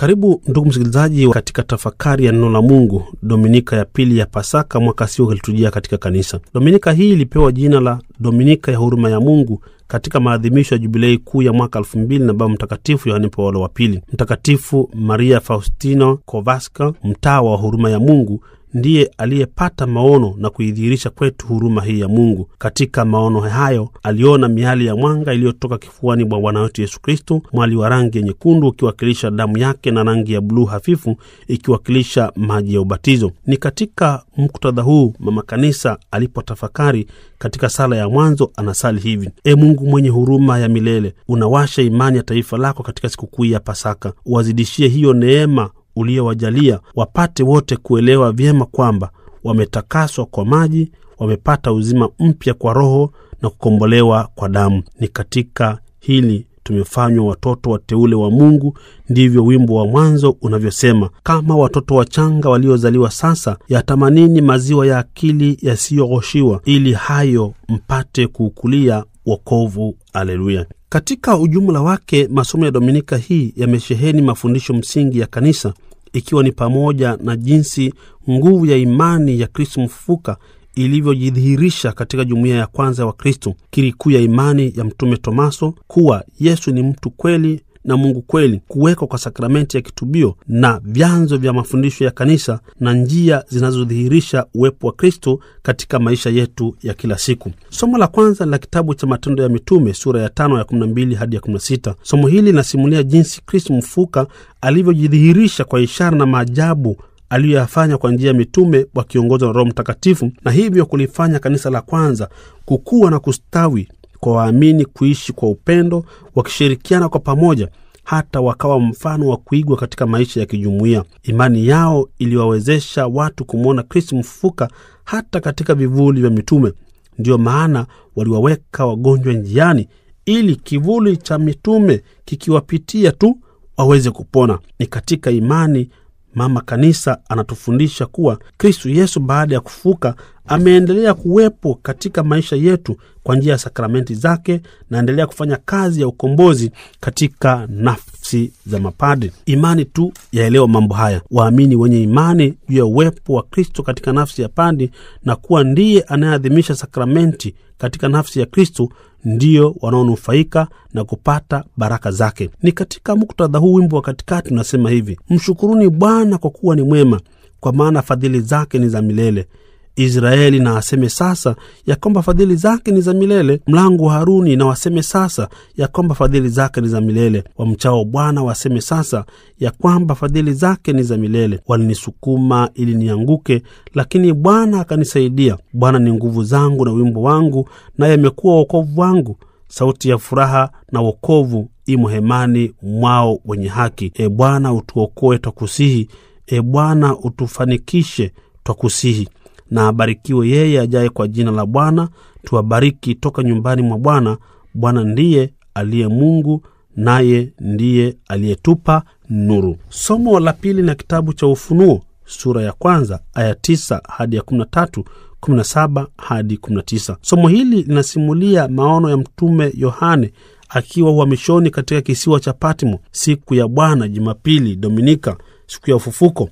Karibu ndugu msikilizaji katika tafakari ya neno la Mungu, Dominika ya pili ya Pasaka mwaka C ulitujia katika kanisa. Dominika hii ilipewa jina la Dominika ya huruma ya Mungu katika maadhimisho ya jubilei kuu ya mwaka 2000 na Baba Mtakatifu Yohane Paulo wa pili. Mtakatifu Maria Faustino Kowalska, mtawa wa huruma ya Mungu, ndiye aliyepata maono na kuidhihirisha kwetu huruma hii ya Mungu. Katika maono hayo aliona miali ya mwanga iliyotoka kifuani mwa Bwana wetu Yesu Kristo, mwali wa rangi nyekundu ukiwakilisha damu yake na rangi ya bluu hafifu ikiwakilisha maji ya ubatizo. Ni katika muktadha huu mama kanisa alipotafakari katika sala ya mwanzo anasali hivi: E Mungu mwenye huruma ya milele, unawasha imani ya taifa lako katika sikukuu ya Pasaka. Uwazidishie hiyo neema uliyowajalia wapate wote kuelewa vyema kwamba wametakaswa kwa maji, wamepata uzima mpya kwa roho na kukombolewa kwa damu. Ni katika hili tumefanywa watoto wateule wa Mungu, ndivyo wimbo wa mwanzo unavyosema. Kama watoto wachanga waliozaliwa sasa, yatamanini maziwa ya akili yasiyoghoshiwa, ili hayo mpate kuukulia wokovu. Haleluya. Katika ujumla wake, masomo ya Dominika hii yamesheheni mafundisho msingi ya kanisa, ikiwa ni pamoja na jinsi nguvu ya imani ya Kristo mfufuka ilivyojidhihirisha katika jumuiya ya kwanza wa Kristo, kiriku ya imani ya Mtume Tomaso kuwa Yesu ni mtu kweli na Mungu kweli, kuwekwa kwa sakramenti ya kitubio na vyanzo vya mafundisho ya kanisa na njia zinazodhihirisha uwepo wa Kristo katika maisha yetu ya kila siku. Somo la kwanza la kitabu cha Matendo ya Mitume sura ya 5 ya 12 hadi ya 16. Somo hili linasimulia jinsi Kristo mfufuka alivyojidhihirisha kwa ishara na maajabu aliyoyafanya kwa njia ya mitume wakiongozwa na Roho Mtakatifu, na hivyo kulifanya kanisa la kwanza kukua na kustawi, kwa waamini kuishi kwa upendo, wakishirikiana kwa pamoja, hata wakawa mfano wa kuigwa katika maisha ya kijumuiya. Imani yao iliwawezesha watu kumwona Kristo mfufuka hata katika vivuli vya mitume. Ndio maana waliwaweka wagonjwa njiani, ili kivuli cha mitume kikiwapitia tu waweze kupona. Ni katika imani mama kanisa anatufundisha kuwa Kristo Yesu baada ya kufufuka ameendelea kuwepo katika maisha yetu kwa njia ya sakramenti zake, na endelea kufanya kazi ya ukombozi katika nafsi za mapadri. Imani tu yaelewa mambo haya. Waamini wenye imani juu ya uwepo wa Kristo katika nafsi ya padri na kuwa ndiye anayeadhimisha sakramenti katika nafsi ya Kristo, ndio wanaonufaika na kupata baraka zake. Ni katika muktadha huu wimbo wa katikati unasema hivi: Mshukuruni Bwana kwa kuwa ni mwema, kwa maana fadhili zake ni za milele. Israeli na aseme sasa ya kwamba fadhili zake ni za milele. Mlango wa Haruni na waseme sasa ya kwamba fadhili zake ni za milele. Wamchao Bwana waseme sasa ya kwamba fadhili zake ni za milele. Walinisukuma ili nianguke, lakini Bwana akanisaidia. Bwana ni nguvu zangu na wimbo wangu, naye amekuwa wokovu wangu. Sauti ya furaha na wokovu imo hemani mwao wenye haki. E Bwana, utuokoe twakusihi. E Bwana, utufanikishe twakusihi. Na abarikiwe yeye ajaye kwa jina la Bwana. Tuwabariki toka nyumbani mwa Bwana. Bwana ndiye aliye Mungu, naye ndiye aliyetupa nuru. Somo la pili na kitabu cha Ufunuo sura ya kwanza aya 9 hadi ya 13, 17 hadi 19. Somo hili linasimulia maono ya Mtume Yohane akiwa uhamishoni katika kisiwa cha Patmo siku ya Bwana, Jumapili, Dominika, siku ya ufufuko.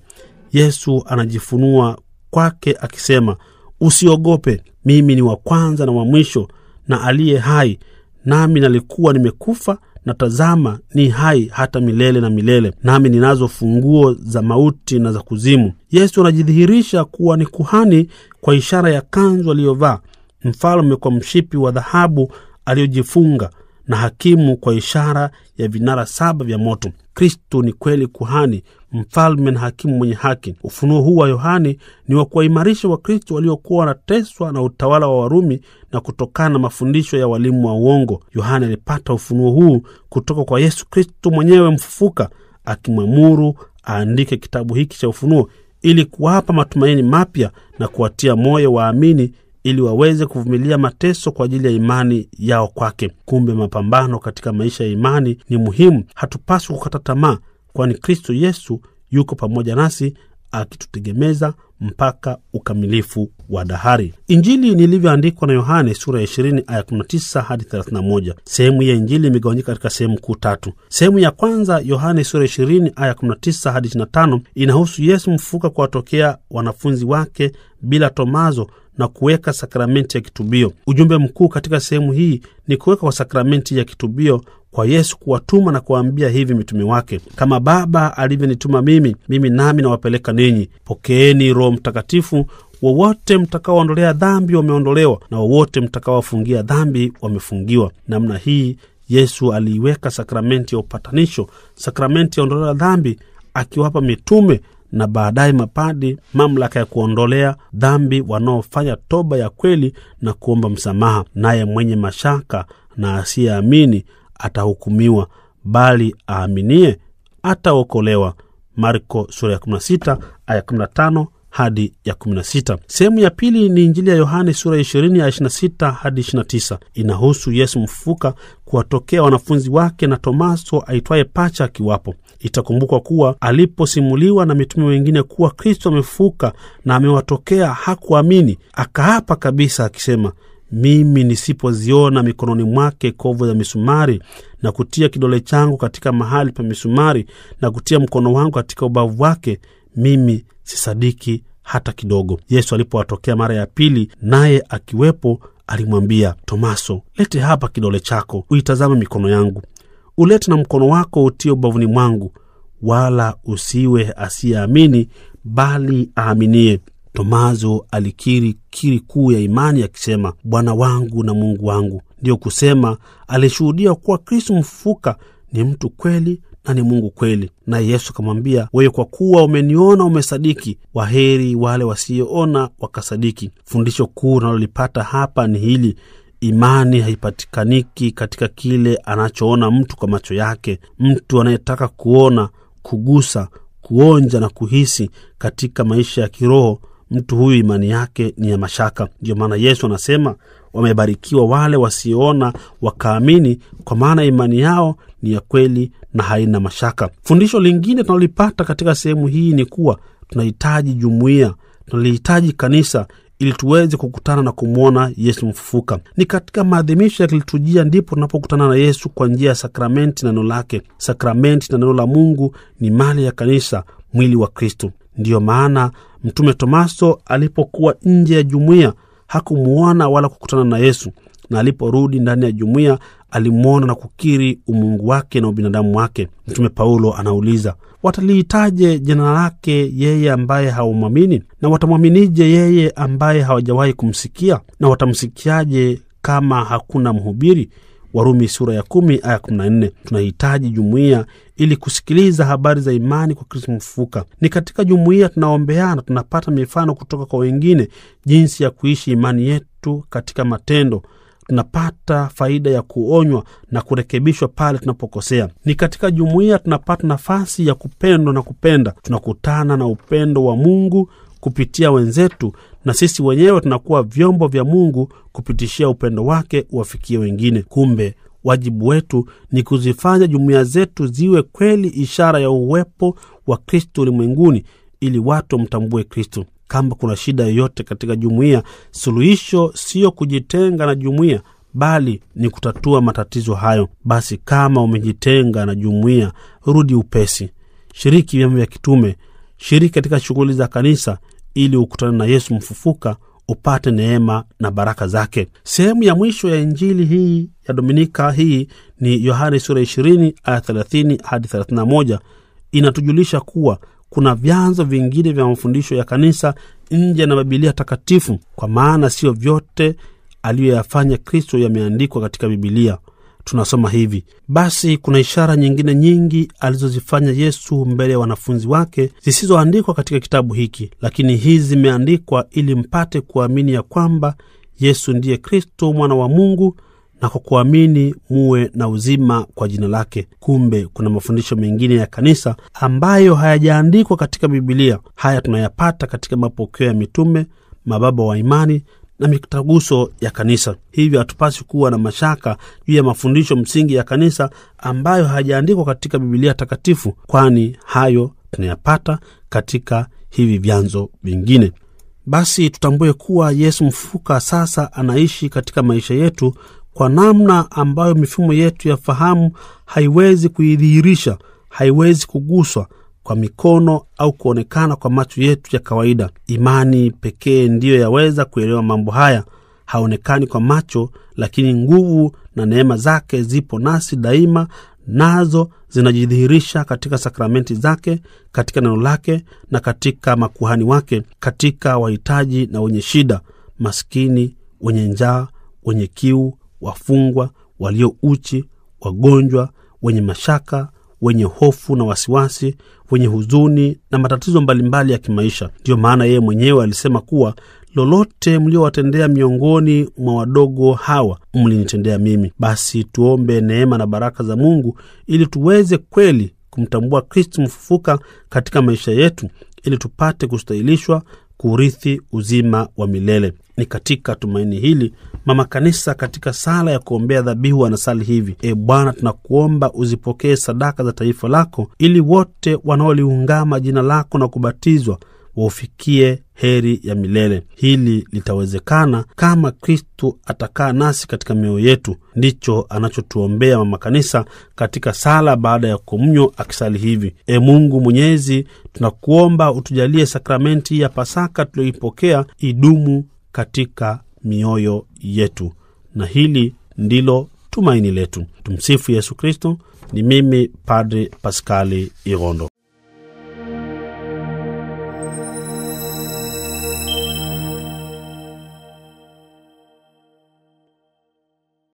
Yesu anajifunua kwake akisema, usiogope, mimi ni wa kwanza na wa mwisho na aliye hai, nami nalikuwa nimekufa, na tazama ni hai hata milele na milele, nami ninazo funguo za mauti na za kuzimu. Yesu anajidhihirisha kuwa ni kuhani kwa ishara ya kanzu aliyovaa, mfalme kwa mshipi wa dhahabu aliyojifunga, na hakimu kwa ishara ya vinara 7 vya moto. Kristo ni kweli kuhani, mfalme na hakimu mwenye haki. Ufunuo huu wa Yohani ni wa kuimarisha wa Kristo waliokuwa wanateswa na utawala wa Warumi na kutokana na mafundisho ya walimu wa uongo. Yohani alipata ufunuo huu kutoka kwa Yesu Kristo mwenyewe mfufuka, akimwamuru aandike kitabu hiki cha Ufunuo ili kuwapa matumaini mapya na kuwatia moyo waamini ili waweze kuvumilia mateso kwa ajili ya imani yao kwake. Kumbe mapambano katika maisha ya imani ni muhimu. Hatupaswi kukata tamaa, kwani Kristo Yesu yuko pamoja nasi, akitutegemeza mpaka ukamilifu wa dahari. Injili nilivyoandikwa na Yohane sura ya 20 aya 19 hadi 31. Sehemu ya Injili imegawanyika katika sehemu kuu tatu. Sehemu ya kwanza, Yohane sura ya 20 aya 19 hadi 25, inahusu Yesu mfufuka kuwatokea wanafunzi wake bila tomazo na kuweka sakramenti ya kitubio. Ujumbe mkuu katika sehemu hii ni kuweka kwa sakramenti ya kitubio kwa Yesu kuwatuma na kuambia hivi mitume wake: kama Baba alivyonituma mimi nami nawapeleka ninyi. Pokeeni Roho Mtakatifu. Wowote mtakaoondolea dhambi wameondolewa, na wowote mtakaowafungia dhambi wamefungiwa. Namna hii Yesu aliiweka sakramenti ya upatanisho, sakramenti ya ondolea dhambi, akiwapa mitume na baadaye mapadi mamlaka ya kuondolea dhambi wanaofanya toba ya kweli na kuomba msamaha. Naye mwenye mashaka na asiyeamini atahukumiwa, bali aaminie ataokolewa. Marko sura ya 16 aya 15 hadi ya 16. Sehemu ya pili ni Injili ya Yohane sura ya 20 aya 26 hadi 29. Inahusu Yesu mfufuka kuwatokea wanafunzi wake na Tomaso aitwaye Pacha akiwapo. Itakumbukwa kuwa aliposimuliwa na mitume wengine kuwa Kristo amefufuka na amewatokea, hakuamini. Akaapa kabisa akisema, mimi nisipoziona mikononi mwake kovu za misumari na kutia kidole changu katika mahali pa misumari na kutia mkono wangu katika ubavu wake, mimi sisadiki hata kidogo. Yesu alipowatokea mara ya pili, naye akiwepo, alimwambia Tomaso, lete hapa kidole chako, uitazame mikono yangu, ulete na mkono wako utie ubavuni mwangu, wala usiwe asiyeamini bali aaminie. Tomaso alikiri kuu ya imani akisema, Bwana wangu na Mungu wangu. Ndiyo kusema alishuhudia kuwa Kristo mfufuka ni mtu kweli na ni Mungu kweli. Na Yesu akamwambia, wewe kwa kuwa umeniona umesadiki, waheri wale wasioona wakasadiki. Fundisho kuu nalolipata hapa ni hili: imani haipatikaniki katika kile anachoona mtu kwa macho yake. Mtu anayetaka kuona, kugusa, kuonja na kuhisi katika maisha ya kiroho, mtu huyu imani yake ni ya mashaka. Ndio maana Yesu anasema, wamebarikiwa wale wasioona wakaamini, kwa maana imani yao ni ya kweli na haina mashaka. Fundisho lingine tunalipata katika sehemu hii ni kuwa tunahitaji jumuiya, tunalihitaji kanisa ili tuweze kukutana na kumwona Yesu mfufuka. Ni katika maadhimisho ya kiliturujia ndipo tunapokutana na Yesu kwa njia ya sakramenti na neno lake. Sakramenti na neno la Mungu ni mali ya kanisa, mwili wa Kristo. Ndiyo maana Mtume Tomaso alipokuwa nje ya jumuiya hakumuona wala kukutana na Yesu, na aliporudi ndani ya jumuiya alimuona na kukiri umungu wake na ubinadamu wake. Mtume Paulo anauliza, watalihitaje jina lake yeye ambaye hawamwamini? Na watamwaminije yeye ambaye hawajawahi kumsikia? Na watamsikiaje kama hakuna mhubiri? Warumi sura ya 10 aya 14. Tunahitaji jumuiya ili kusikiliza habari za imani kwa Kristo mfufuka. Ni katika jumuiya tunaombeana, tunapata mifano kutoka kwa wengine jinsi ya kuishi imani yetu katika matendo. Tunapata faida ya kuonywa na kurekebishwa pale tunapokosea. Ni katika jumuiya tunapata nafasi ya kupendwa na kupenda. Tunakutana na upendo wa Mungu kupitia wenzetu, na sisi wenyewe tunakuwa vyombo vya Mungu kupitishia upendo wake uwafikie wengine. Kumbe wajibu wetu ni kuzifanya jumuiya zetu ziwe kweli ishara ya uwepo wa Kristo ulimwenguni, ili watu mtambue Kristo. Kama kuna shida yoyote katika jumuiya, suluhisho sio kujitenga na jumuiya, bali ni kutatua matatizo hayo. Basi kama umejitenga na jumuiya, rudi upesi. Shiriki vyama vya kitume, shiriki katika shughuli za kanisa ili ukutane na Yesu mfufuka, upate neema na baraka zake. Sehemu ya mwisho ya Injili hii ya Dominika hii ni Yohane sura 20 aya 30 hadi 31. Inatujulisha kuwa kuna vyanzo vingine vya mafundisho ya kanisa nje na Biblia takatifu, kwa maana sio vyote aliyoyafanya Kristo yameandikwa katika Biblia. Tunasoma hivi: basi kuna ishara nyingine nyingi alizozifanya Yesu mbele ya wanafunzi wake zisizoandikwa katika kitabu hiki, lakini hizi zimeandikwa ili mpate kuamini ya kwamba Yesu ndiye Kristo mwana wa Mungu, na kwa kuamini muwe na uzima kwa jina lake. Kumbe kuna mafundisho mengine ya kanisa ambayo hayajaandikwa katika Biblia. Haya tunayapata katika mapokeo ya mitume, mababa wa imani na mitaguso ya kanisa. Hivyo hatupasi kuwa na mashaka juu ya mafundisho msingi ya kanisa ambayo hayajaandikwa katika Biblia takatifu, kwani hayo tunayapata katika hivi vyanzo vingine. Basi tutambue kuwa Yesu mfufuka sasa anaishi katika maisha yetu kwa namna ambayo mifumo yetu ya fahamu haiwezi kuidhihirisha, haiwezi kuguswa kwa mikono au kuonekana kwa macho yetu ya kawaida. Imani pekee ndiyo yaweza kuelewa mambo haya. Haonekani kwa macho, lakini nguvu na neema zake zipo nasi daima, nazo zinajidhihirisha katika sakramenti zake, katika neno lake na katika makuhani wake, katika wahitaji na wenye shida, maskini, wenye njaa, wenye kiu, wafungwa, walio uchi, wagonjwa, wenye mashaka, wenye hofu na wasiwasi, wenye huzuni na matatizo mbalimbali ya kimaisha. Ndio maana yeye mwenyewe alisema kuwa lolote mliowatendea miongoni mwa wadogo hawa mlinitendea mimi. Basi tuombe neema na baraka za Mungu ili tuweze kweli kumtambua Kristo mfufuka katika maisha yetu, ili tupate kustahilishwa kurithi uzima wa milele. Ni katika tumaini hili Mama Kanisa katika sala ya kuombea dhabihu anasali hivi: E Bwana, tunakuomba uzipokee sadaka za taifa lako, ili wote wanaoliungama jina lako na kubatizwa waufikie heri ya milele. Hili litawezekana kama Kristo atakaa nasi katika mioyo yetu. Ndicho anachotuombea Mama Kanisa katika sala baada ya komunyo, akisali hivi: E Mungu Mwenyezi, tunakuomba utujalie sakramenti ya Pasaka tuliyoipokea idumu katika mioyo yetu. Na hili ndilo tumaini letu. Tumsifu Yesu Kristo. Ni mimi Padre Paskali Irondo.